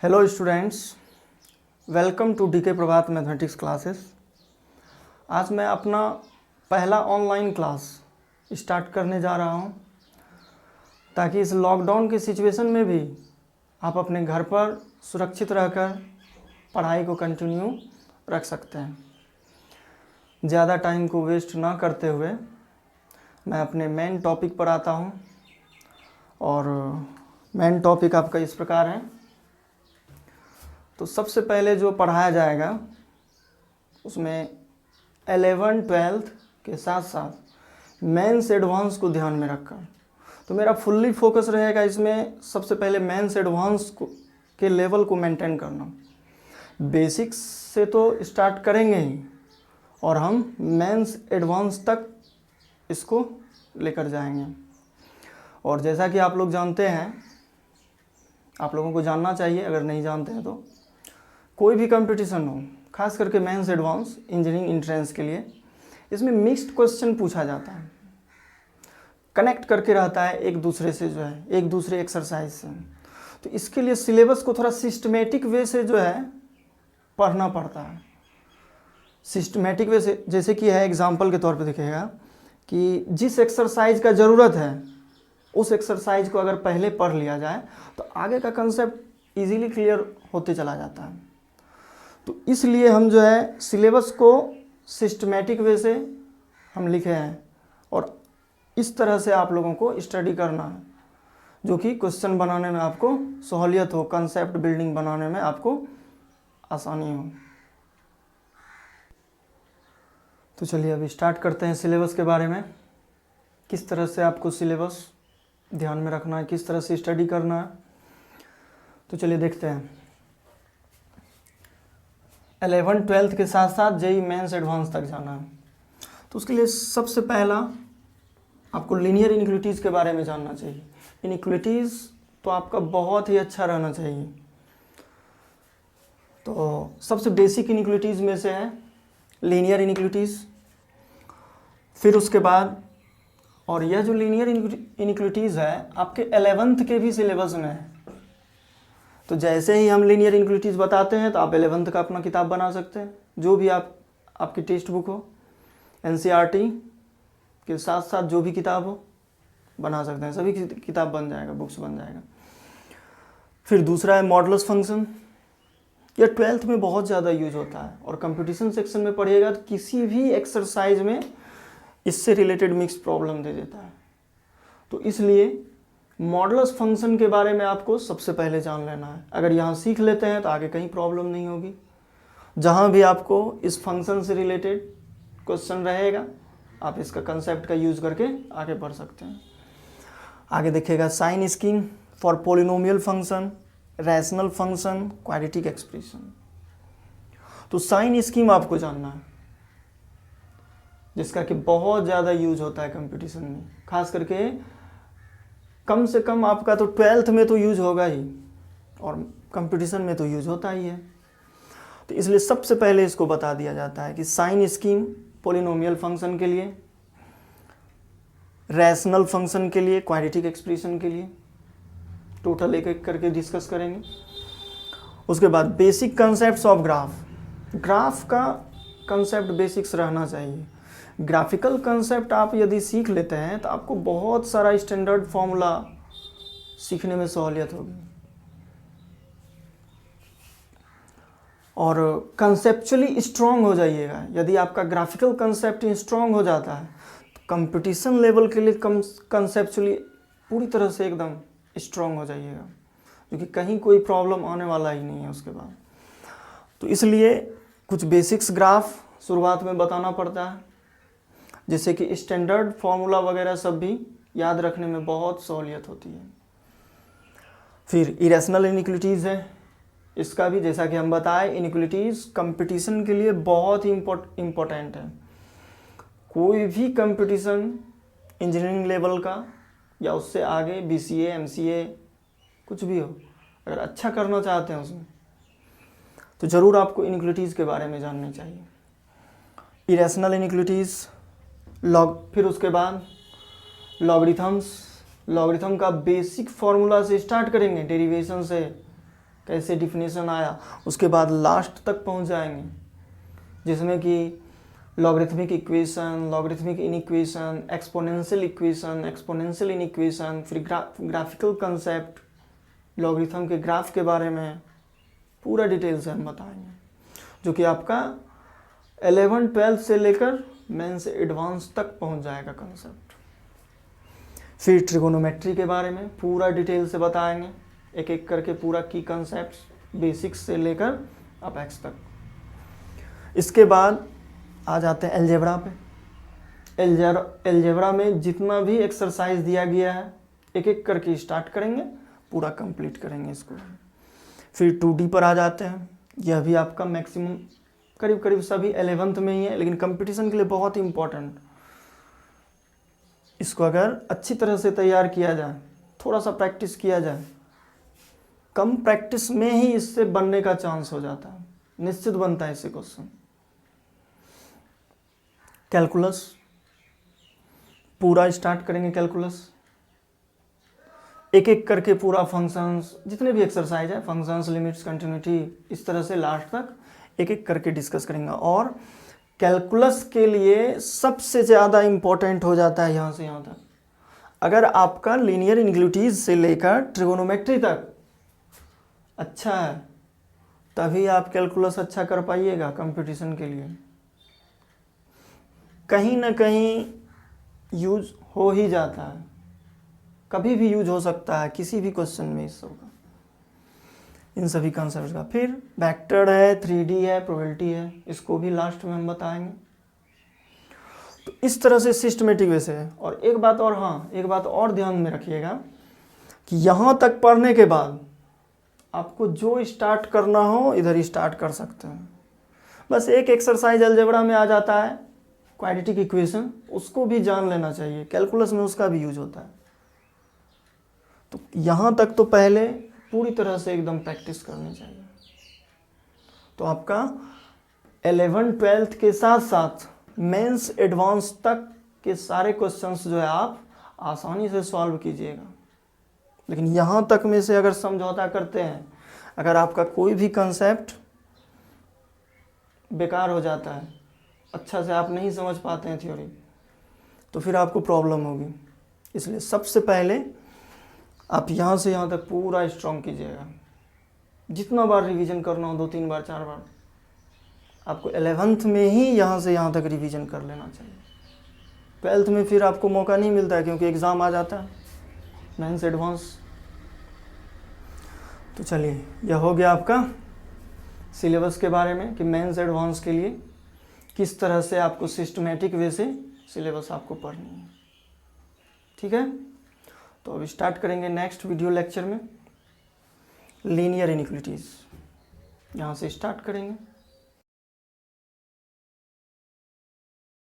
Hello students, welcome to DK Prabhat mathematics classes. आज मैं अपना पहला ऑनलाइन क्लास स्टार्ट करने जा रहा हूं, ताकि इस लॉकडाउन की सिचुएशन में भी आप अपने घर पर सुरक्षित रहकर पढ़ाई को कंटिन्यू रख सकते हैं। ज़्यादा टाइम को वेस्ट ना करते हुए मैं अपने मेन टॉपिक पर आता हूं, और मेन टॉपिक आपका इस प्रकार है। तो सबसे पहले जो पढ़ाया जाएगा उसमें 11, 12 के साथ साथ मेंस एडवांस को ध्यान में रखकर, तो मेरा फुल्ली फोकस रहेगा इसमें। सबसे पहले मेंस एडवांस के लेवल को मेंटेन करना। बेसिक्स से तो स्टार्ट करेंगे ही, और हम मेंस एडवांस तक इसको लेकर जाएंगे। और जैसा कि आप लोग जानते हैं, आप लोगों को जानना चाहिए अगर नहीं जानते हैं तो, कोई भी कंपटीशन हो, खास करके मेंस एडवांस इंजीनियरिंग एंट्रेंस के लिए, इसमें मिक्स्ड क्वेश्चन पूछा जाता है, कनेक्ट करके रहता है एक दूसरे से, जो है एक दूसरे एक्सरसाइज से। तो इसके लिए सिलेबस को थोड़ा सिस्टमेटिक वे से जो है पढ़ना पड़ता है। सिस्टमेटिक वे से, जैसे कि है एग्जाम्पल के तौर पे दिखेगा कि जिस एक्सरसाइज का ज़रूरत है उस एक्सरसाइज को अगर पहले पढ़ लिया जाए तो आगे का कंसेप्ट इजीली क्लियर होते चला जाता है। तो इसलिए हम जो है सिलेबस को सिस्टमेटिक वे से हम लिखे हैं, और इस तरह से आप लोगों को स्टडी करना है, जो कि क्वेश्चन बनाने में आपको सहूलियत हो, कंसेप्ट बिल्डिंग बनाने में आपको आसानी हो। तो चलिए अभी स्टार्ट करते हैं सिलेबस के बारे में। किस तरह से आपको सिलेबस ध्यान में रखना है, किस तरह से स्टडी करना है, तो चलिए देखते हैं। 11, 12 के साथ साथ जेईई मेंस एडवांस तक जाना है। तो उसके लिए सबसे पहला आपको लीनियर इनइक्वालिटीज़ के बारे में जानना चाहिए। इनइक्वालिटीज़ तो आपका बहुत ही अच्छा रहना चाहिए। तो सबसे बेसिक इनइक्वालिटीज़ में से है लीनियर इनइक्वालिटीज़। फिर उसके बाद, और यह जो लीनियर इनइक्वालिटीज़ है आपके 11th के भी सिलेबस में है। तो जैसे ही हम लीनियर इनइक्वालिटीज़ बताते हैं तो आप 11th का अपना किताब बना सकते हैं, जो भी आपकी टेक्स्ट बुक हो, एनसीईआरटी के साथ साथ जो भी किताब हो बना सकते हैं। सभी किताब बन जाएगा, बुक्स बन जाएगा। फिर दूसरा है मॉडुलस फंक्शन। यह 12th में बहुत ज़्यादा यूज होता है, और कंपटीशन सेक्शन में पढ़िएगा तो किसी भी एक्सरसाइज में इससे रिलेटेड मिक्स प्रॉब्लम दे देता है। तो इसलिए मॉडुलस फंक्शन के बारे में आपको सबसे पहले जान लेना है। अगर यहाँ सीख लेते हैं तो आगे कहीं प्रॉब्लम नहीं होगी। जहाँ भी आपको इस फंक्शन से रिलेटेड क्वेश्चन रहेगा, आप इसका कंसेप्ट का यूज़ करके आगे बढ़ सकते हैं। आगे देखिएगा sign scheme for polynomial function, rational function, quadratic expression. तो साइन स्कीम आपको जानना है, जिसका कि बहुत ज़्यादा यूज होता है कंपटीशन में। खास करके कम से कम आपका तो 12th में तो यूज होगा ही, और कंपटीशन में तो यूज होता ही है। तो इसलिए सबसे पहले इसको बता दिया जाता है कि साइन स्कीम पोलिनोमियल फंक्शन के लिए, रैशनल फंक्शन के लिए, क्वाड्रेटिक एक्सप्रेशन के लिए, टोटल एक एक करके डिस्कस करेंगे। उसके बाद basic concepts of graph. Graph का कंसेप्ट बेसिक्स रहना चाहिए। ग्राफिकल कंसेप्ट आप यदि सीख लेते हैं तो आपको बहुत सारा स्टैंडर्ड फॉर्मूला सीखने में सहूलियत होगी, और कंसेप्चुअली स्ट्रांग हो जाइएगा। यदि आपका ग्राफिकल कंसेप्ट स्ट्रांग हो जाता है तो कंपटीशन लेवल के लिए कंसेप्चुअली पूरी तरह से एकदम स्ट्रांग हो जाइएगा, क्योंकि कहीं कोई प्रॉब्लम आने वाला ही नहीं है उसके बाद। तो इसलिए कुछ बेसिक्स ग्राफ शुरुआत में बताना पड़ता है, जिससे कि स्टैंडर्ड फॉर्मूला वगैरह सब भी याद रखने में बहुत सहूलियत होती है। फिर इरेशनल इनइक्वालिटीज़ है। इसका भी जैसा कि हम बताएं, इनइक्वालिटीज़ कंपटीशन के लिए बहुत ही इम्पोर्टेंट है। कोई भी कंपटीशन इंजीनियरिंग लेवल का या उससे आगे बीसीए, एमसीए, कुछ भी हो, अगर अच्छा करना चाहते हैं उसमें, तो ज़रूर आपको इनइक्वालिटीज़ के बारे में जाननी चाहिए। इरेशनल इनइक्वालिटीज़, फिर उसके बाद लॉगरिथम्स। लॉगरिथम का बेसिक फार्मूला से स्टार्ट करेंगे, डेरिवेशन से कैसे डिफिनीशन आया, उसके बाद लास्ट तक पहुंच जाएंगे जिसमें कि logarithmic equation, logarithmic inequation, exponential equation, exponential inequation, फिर ग्राफिकल कंसेप्ट, लॉगरिथम के ग्राफ के बारे में पूरा डिटेल से हम बताएंगे, जो कि आपका 11-12 से लेकर मेन से एडवांस तक पहुंच जाएगा कंसेप्ट। फिर ट्रिगोनोमेट्री के बारे में पूरा डिटेल से बताएंगे, एक एक करके पूरा की कंसेप्ट बेसिक्स से लेकर अपेक्स तक। इसके बाद आ जाते हैं एलजेब्रा पे। एलजेब्रा में जितना भी एक्सरसाइज दिया गया है एक एक करके स्टार्ट करेंगे, पूरा कंप्लीट करेंगे इसको। फिर 2D पर आ जाते हैं। यह भी आपका मैक्सिमम करीब करीब सभी 11th में ही है, लेकिन कंपटीशन के लिए बहुत ही इम्पोर्टेंट। इसको अगर अच्छी तरह से तैयार किया जाए, थोड़ा सा प्रैक्टिस किया जाए, कम प्रैक्टिस में ही इससे बनने का चांस हो जाता है, निश्चित बनता है इससे क्वेश्चन। कैलकुलस पूरा स्टार्ट करेंगे। कैलकुलस एक एक करके पूरा फंक्शंस, जितने भी एक्सरसाइज है, फंक्शंस, लिमिट्स, कंटिन्यूटी, इस तरह से लास्ट तक एक एक करके डिस्कस करेंगे। और कैलकुलस के लिए सबसे ज़्यादा इम्पोर्टेंट हो जाता है यहाँ से यहाँ तक। अगर आपका लीनियर इनइक्वालिटीज से लेकर ट्रिगोनोमेट्री तक अच्छा है, तभी आप कैलकुलस अच्छा कर पाइएगा कंपटीशन के लिए। कहीं ना कहीं यूज हो ही जाता है, कभी भी यूज हो सकता है किसी भी क्वेश्चन में इस सब का, इन सभी कॉन्सेप्ट्स का। फिर वेक्टर है, 3D है, प्रोबेबिलिटी है, इसको भी लास्ट में हम बताएंगे। तो इस तरह से सिस्टमेटिक वे से है। और एक बात और, हाँ एक बात और ध्यान में रखिएगा कि यहाँ तक पढ़ने के बाद आपको जो स्टार्ट करना हो इधर स्टार्ट कर सकते हैं। बस एक एक्सरसाइज अलजेब्रा में आ जाता है, क्वाड्रेटिक इक्वेशन, उसको भी जान लेना चाहिए, कैलकुलस में उसका भी यूज होता है। तो यहाँ तक तो पहले पूरी तरह से एकदम प्रैक्टिस करनी चाहिए। तो आपका 11-12 के साथ साथ मेंस एडवांस तक के सारे क्वेश्चंस जो है आप आसानी से सॉल्व कीजिएगा। लेकिन यहाँ तक में से अगर समझौता करते हैं, अगर आपका कोई भी कंसेप्ट बेकार हो जाता है, अच्छा से आप नहीं समझ पाते हैं थ्योरी, तो फिर आपको प्रॉब्लम होगी। इसलिए सबसे पहले आप यहाँ से यहाँ तक पूरा स्ट्रॉन्ग कीजिएगा। जितना बार रिवीजन करना हो, 2-3 बार 4 बार, आपको 11th में ही यहाँ से यहाँ तक रिवीजन कर लेना चाहिए। 12th में फिर आपको मौका नहीं मिलता है, क्योंकि एग्ज़ाम आ जाता है मेंस एडवांस। तो चलिए, यह हो गया आपका सिलेबस के बारे में कि मेंस एडवांस के लिए किस तरह से आपको सिस्टमेटिक वे से सिलेबस आपको पढ़नी है। ठीक है, तो अब स्टार्ट करेंगे नेक्स्ट वीडियो लेक्चर में लीनियर इनइक्वालिटीज़। यहाँ से स्टार्ट करेंगे।